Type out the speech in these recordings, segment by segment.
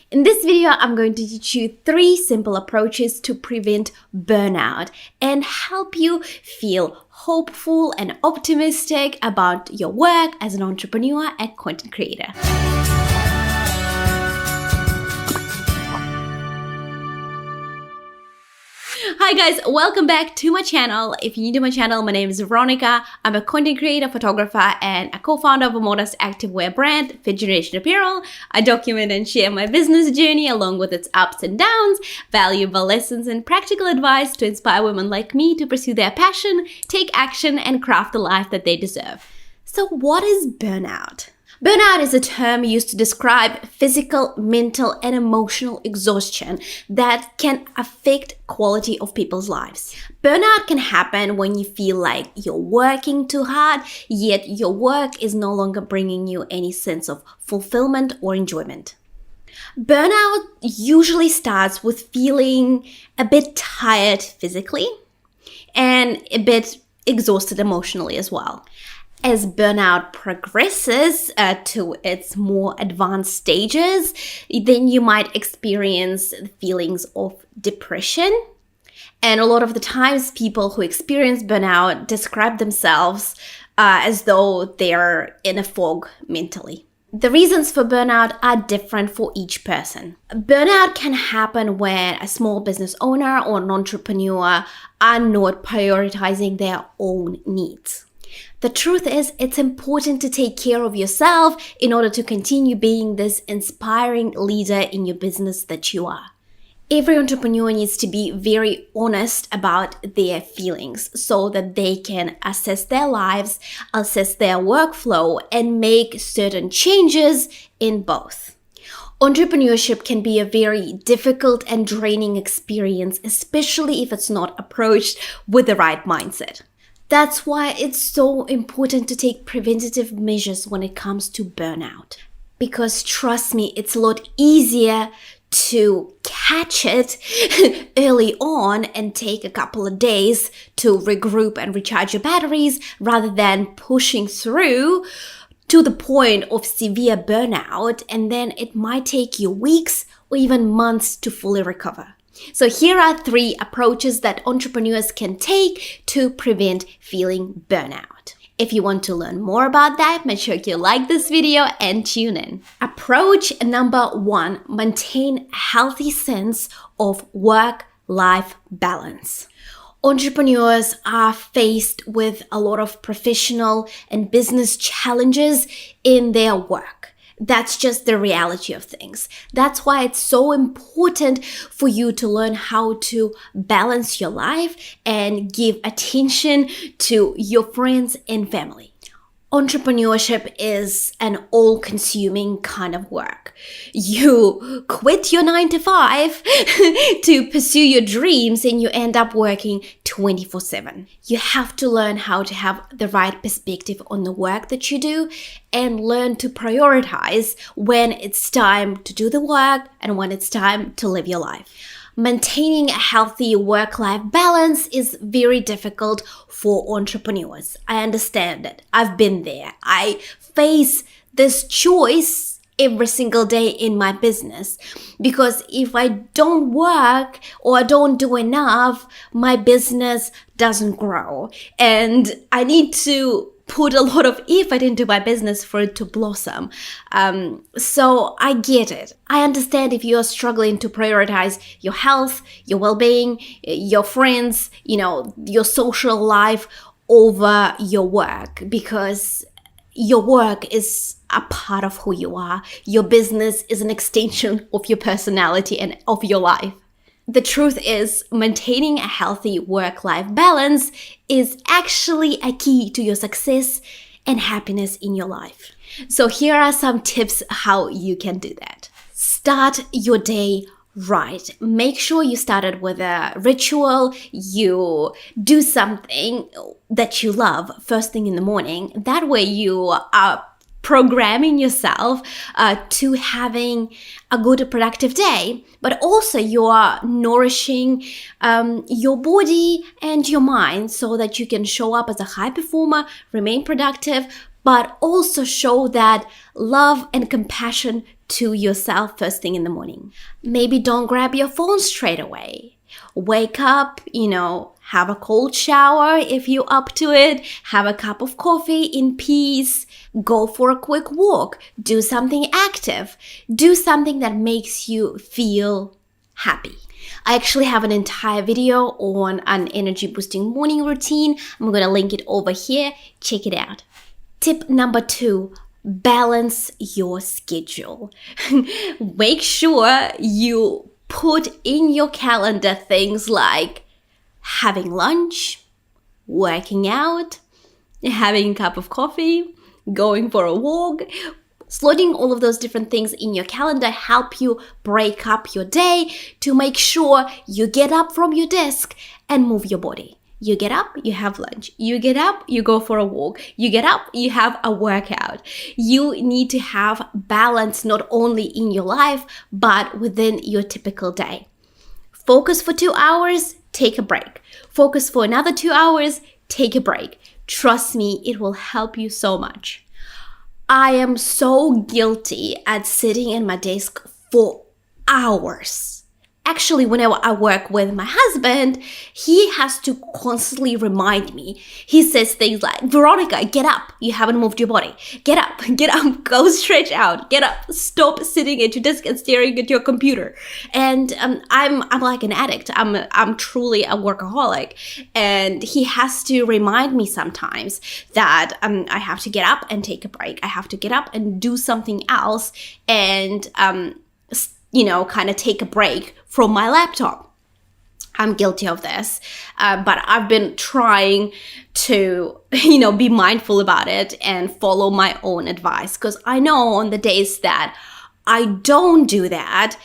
In this video, I'm going to teach you 3 simple approaches to prevent burnout and help you feel hopeful and optimistic about your work as an entrepreneur and content creator. Hi guys, welcome back to my channel. If you're new to my channel, my name is Veronica. I'm a content creator, photographer, and a co-founder of a modest activewear brand, Fit Generation Apparel. I document and share my business journey along with its ups and downs, valuable lessons, and practical advice to inspire women like me to pursue their passion, take action, and craft the life that they deserve. So what is burnout? Burnout is a term used to describe physical, mental, and emotional exhaustion that can affect quality of people's lives. Burnout can happen when you feel like you're working too hard, yet your work is no longer bringing you any sense of fulfillment or enjoyment. Burnout usually starts with feeling a bit tired physically and a bit exhausted emotionally as well. As burnout progresses to its more advanced stages, then you might experience feelings of depression. And a lot of the times, people who experience burnout describe themselves as though they're in a fog mentally. The reasons for burnout are different for each person. Burnout can happen when a small business owner or an entrepreneur are not prioritizing their own needs. The truth is, it's important to take care of yourself in order to continue being this inspiring leader in your business that you are. Every entrepreneur needs to be very honest about their feelings so that they can assess their lives, assess their workflow, and make certain changes in both. Entrepreneurship can be a very difficult and draining experience, especially if it's not approached with the right mindset. That's why it's so important to take preventative measures when it comes to burnout. Because trust me, it's a lot easier to catch it early on and take a couple of days to regroup and recharge your batteries rather than pushing through to the point of severe burnout, and then it might take you weeks or even months to fully recover. So here are 3 approaches that entrepreneurs can take to prevent feeling burnout. If you want to learn more about that, make sure you like this video and tune in. Approach number 1, maintain a healthy sense of work-life balance. Entrepreneurs are faced with a lot of professional and business challenges in their work. That's just the reality of things. That's why it's so important for you to learn how to balance your life and give attention to your friends and family. Entrepreneurship is an all-consuming kind of work. You quit your 9-to-5 to pursue your dreams and you end up working 24/7. You have to learn how to have the right perspective on the work that you do and learn to prioritize when it's time to do the work and when it's time to live your life. Maintaining a healthy work-life balance is very difficult for entrepreneurs. I understand it. I've been there. I face this choice every single day in my business because if I don't work or I don't do enough, my business doesn't grow. And I need to put a lot of effort into my business for it to blossom. So I get it. I understand if you're struggling to prioritize your health, your well-being, your friends, your social life over your work, because your work is a part of who you are. Your business is an extension of your personality and of your life. The truth is, maintaining a healthy work-life balance is actually a key to your success and happiness in your life. So here are some tips how you can do that. Start your day right. Make sure you started with a ritual. You do something that you love first thing in the morning. That way you are programming yourself to having a good productive day, but also you are nourishing your body and your mind so that you can show up as a high performer, remain productive, but also show that love and compassion to yourself first thing in the morning. Maybe don't grab your phone straight away. Wake up, have a cold shower if you're up to it, have a cup of coffee in peace, go for a quick walk, do something active, do something that makes you feel happy. I actually have an entire video on an energy boosting morning routine. I'm going to link it over here. Check it out. Tip number 2, balance your schedule. Make sure you put in your calendar things like having lunch, working out, having a cup of coffee, going for a walk. Slotting all of those different things in your calendar help you break up your day to make sure you get up from your desk and move your body. You get up, you have lunch. You get up, you go for a walk. You get up, you have a workout. You need to have balance not only in your life, but within your typical day. Focus for 2 hours, take a break. Focus for another 2 hours, take a break. Trust me, it will help you so much. I am so guilty at sitting at my desk for hours. Actually, whenever I work with my husband, he has to constantly remind me. He says things like, Veronica, get up. You haven't moved your body. Get up, go stretch out, get up, stop sitting at your desk and staring at your computer. And I'm like an addict. I'm truly a workaholic. And he has to remind me sometimes that I have to get up and take a break. I have to get up and do something else and kind of take a break from my laptop. I'm guilty of this, but I've been trying to, be mindful about it and follow my own advice, because I know on the days that I don't do that,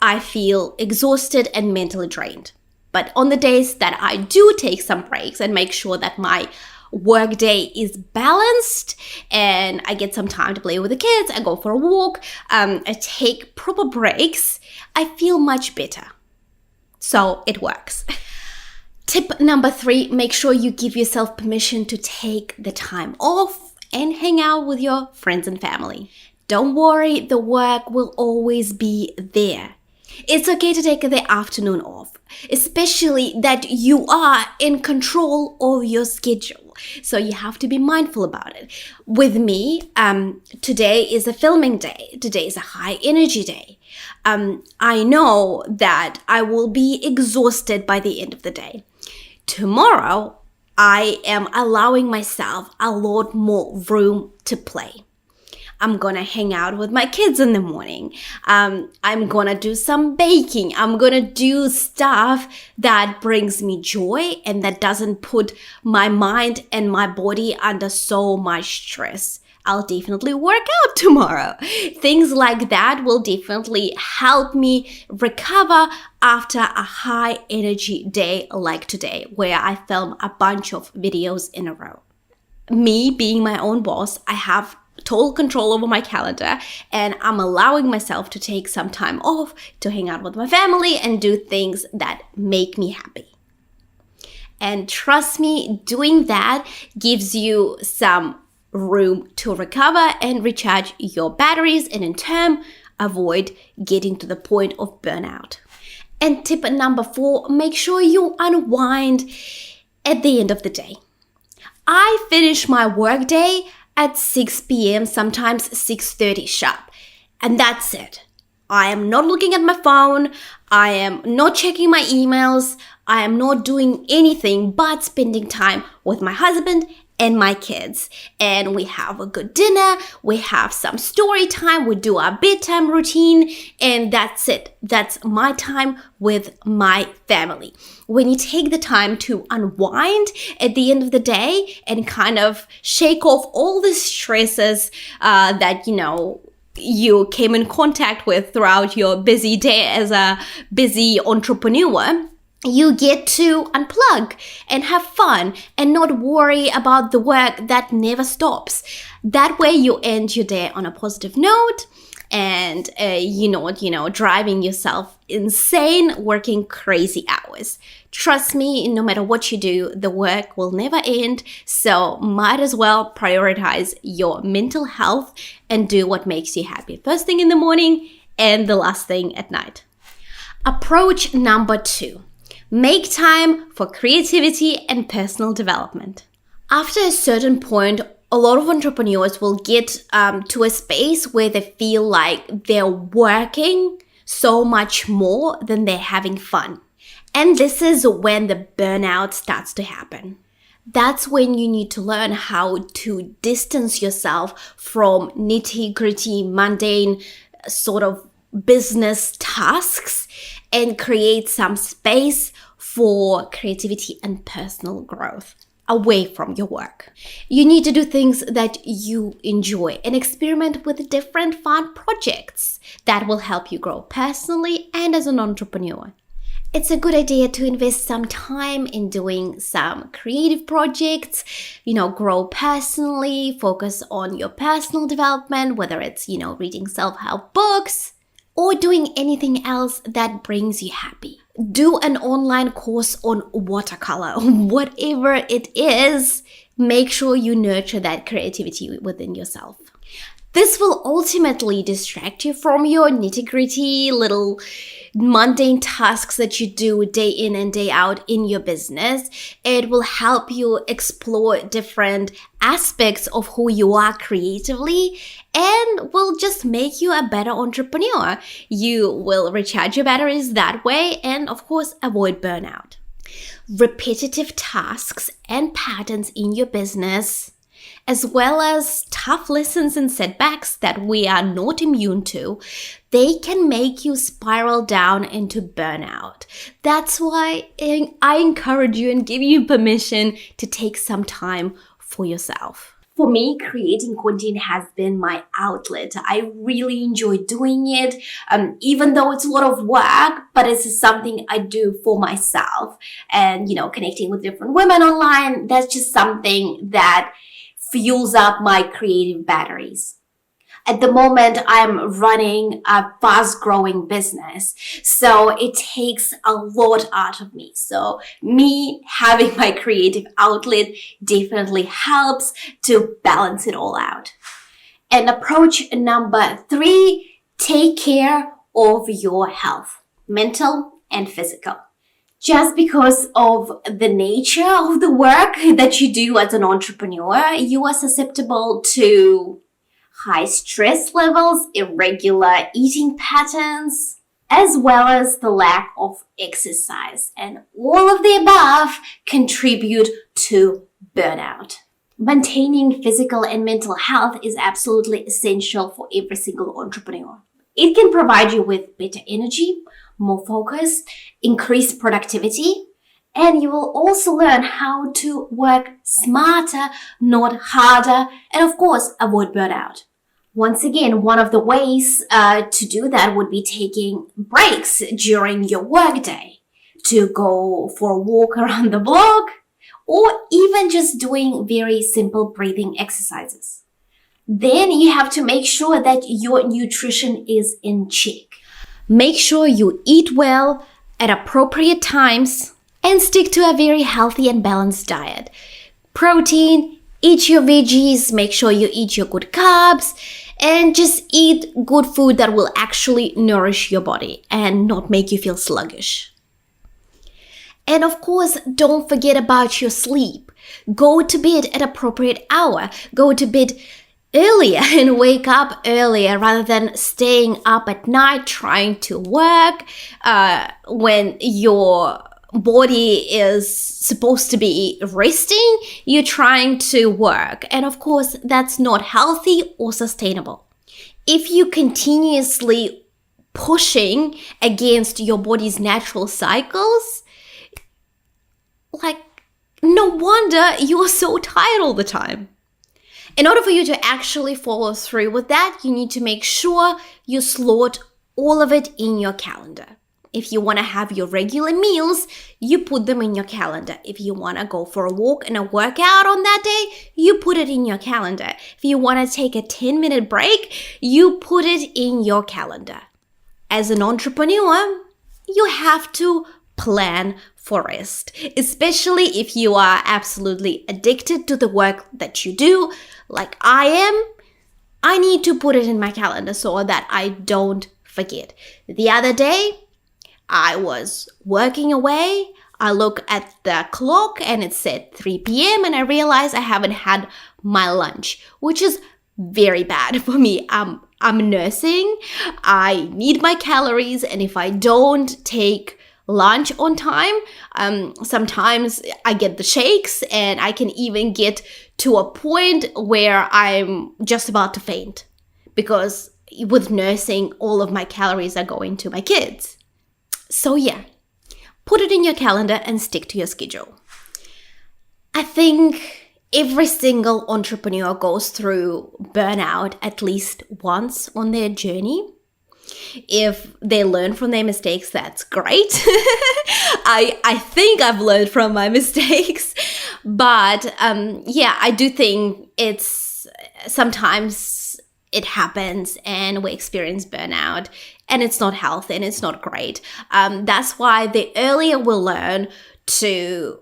I feel exhausted and mentally drained. But on the days that I do take some breaks and make sure that my work day is balanced and I get some time to play with the kids, I go for a walk, I take proper breaks, I feel much better. So it works. Tip number 3, make sure you give yourself permission to take the time off and hang out with your friends and family. Don't worry, the work will always be there. It's okay to take the afternoon off, especially that you are in control of your schedule. So you have to be mindful about it. With me, today is a filming day. Today is a high energy day. I know that I will be exhausted by the end of the day. Tomorrow, I am allowing myself a lot more room to play. I'm gonna hang out with my kids in the morning. I'm gonna do some baking. I'm gonna do stuff that brings me joy and that doesn't put my mind and my body under so much stress. I'll definitely work out tomorrow. Things like that will definitely help me recover after a high energy day like today, where I film a bunch of videos in a row. Me being my own boss, I have total control over my calendar, and I'm allowing myself to take some time off to hang out with my family and do things that make me happy. And trust me, doing that gives you some room to recover and recharge your batteries, and in turn, avoid getting to the point of burnout. And tip number 4, make sure you unwind at the end of the day. I finish my workday at 6 p.m., sometimes 6:30 sharp. And that's it. I am not looking at my phone. I am not checking my emails. I am not doing anything but spending time with my husband and my kids. And we have a good dinner. We have some story time. We do our bedtime routine. And that's it. That's my time with my family. When you take the time to unwind at the end of the day and kind of shake off all the stresses that, you came in contact with throughout your busy day as a busy entrepreneur, you get to unplug and have fun and not worry about the work that never stops. That way you end your day on a positive note and you're not, driving yourself insane, working crazy hours. Trust me, no matter what you do, the work will never end. So might as well prioritize your mental health and do what makes you happy. First thing in the morning and the last thing at night. Approach number 2. Make time for creativity and personal development. After a certain point, a lot of entrepreneurs will get to a space where they feel like they're working so much more than they're having fun. And this is when the burnout starts to happen. That's when you need to learn how to distance yourself from nitty-gritty, mundane sort of business tasks and create some space for creativity and personal growth away from your work. You need to do things that you enjoy and experiment with different fun projects that will help you grow personally and as an entrepreneur. It's a good idea to invest some time in doing some creative projects, grow personally, focus on your personal development, whether it's, reading self-help books or doing anything else that brings you happy. Do an online course on watercolor, whatever it is. Make sure you nurture that creativity within yourself. This will ultimately distract you from your nitty-gritty little mundane tasks that you do day in and day out in your business. It will help you explore different aspects of who you are creatively and will just make you a better entrepreneur. You will recharge your batteries that way and, of course, avoid burnout. Repetitive tasks and patterns in your business, as well as tough lessons and setbacks that we are not immune to, they can make you spiral down into burnout. That's why I encourage you and give you permission to take some time for yourself. For me, creating content has been my outlet. I really enjoy doing it, even though it's a lot of work, but it's something I do for myself. And, connecting with different women online, that's just something that fuels up my creative batteries. At the moment, I'm running a fast-growing business, so it takes a lot out of me. So me having my creative outlet definitely helps to balance it all out. And approach number 3, take care of your health, mental and physical. Just because of the nature of the work that you do as an entrepreneur, you are susceptible to high stress levels, irregular eating patterns, as well as the lack of exercise. And all of the above contribute to burnout. Maintaining physical and mental health is absolutely essential for every single entrepreneur. It can provide you with better energy, more focus, increased productivity, and you will also learn how to work smarter, not harder, and of course, avoid burnout. Once again, one of the ways to do that would be taking breaks during your workday to go for a walk around the block or even just doing very simple breathing exercises. Then you have to make sure that your nutrition is in check. Make sure you eat well at appropriate times and stick to a very healthy and balanced diet. Protein, eat your veggies, make sure you eat your good carbs, and just eat good food that will actually nourish your body and not make you feel sluggish. And of course, don't forget about your sleep. Go to bed at appropriate hour. Go to bed earlier and wake up earlier rather than staying up at night trying to work when your body is supposed to be resting. You're trying to work. And of course, that's not healthy or sustainable. If you continuously pushing against your body's natural cycles, no wonder you are so tired all the time. In order for you to actually follow through with that, you need to make sure you slot all of it in your calendar. If you want to have your regular meals, you put them in your calendar. If you want to go for a walk and a workout on that day, you put it in your calendar. If you want to take a 10-minute break, you put it in your calendar. As an entrepreneur, you have to plan for rest, especially if you are absolutely addicted to the work that you do, like I am. I need to put it in my calendar so that I don't forget. The other day, I was working away. I look at the clock and it said 3 p.m. and I realized I haven't had my lunch, which is very bad for me. I'm nursing. I need my calories, and if I don't take lunch on time, sometimes I get the shakes, and I can even get to a point where I'm just about to faint, because with nursing, all of my calories are going to my kids. So yeah, put it in your calendar and stick to your schedule. I think every single entrepreneur goes through burnout at least once on their journey. If they learn from their mistakes, that's great. I think I've learned from my mistakes, but I do think it's sometimes it happens and we experience burnout, and it's not healthy and it's not great. That's why the earlier we learn to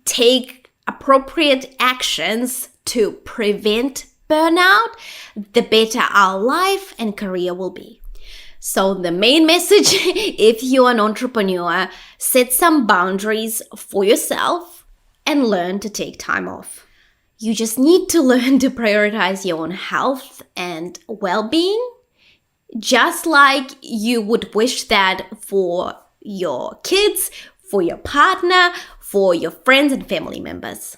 take appropriate actions to prevent burnout, the better our life and career will be. So the main message, if you're an entrepreneur, set some boundaries for yourself and learn to take time off. You just need to learn to prioritize your own health and well-being, just like you would wish that for your kids, for your partner, for your friends and family members.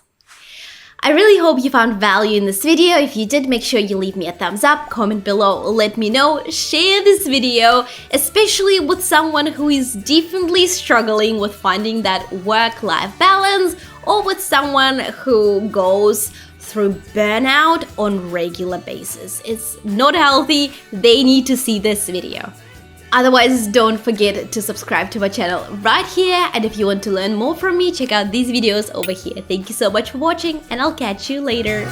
I really hope you found value in this video. If you did, make sure you leave me a thumbs up, comment below, let me know, share this video, especially with someone who is definitely struggling with finding that work-life balance, or with someone who goes through burnout on regular basis. It's not healthy. They need to see this video. Otherwise, don't forget to subscribe to my channel right here, and if you want to learn more from me, check out these videos over here. Thank you so much for watching, and I'll catch you later.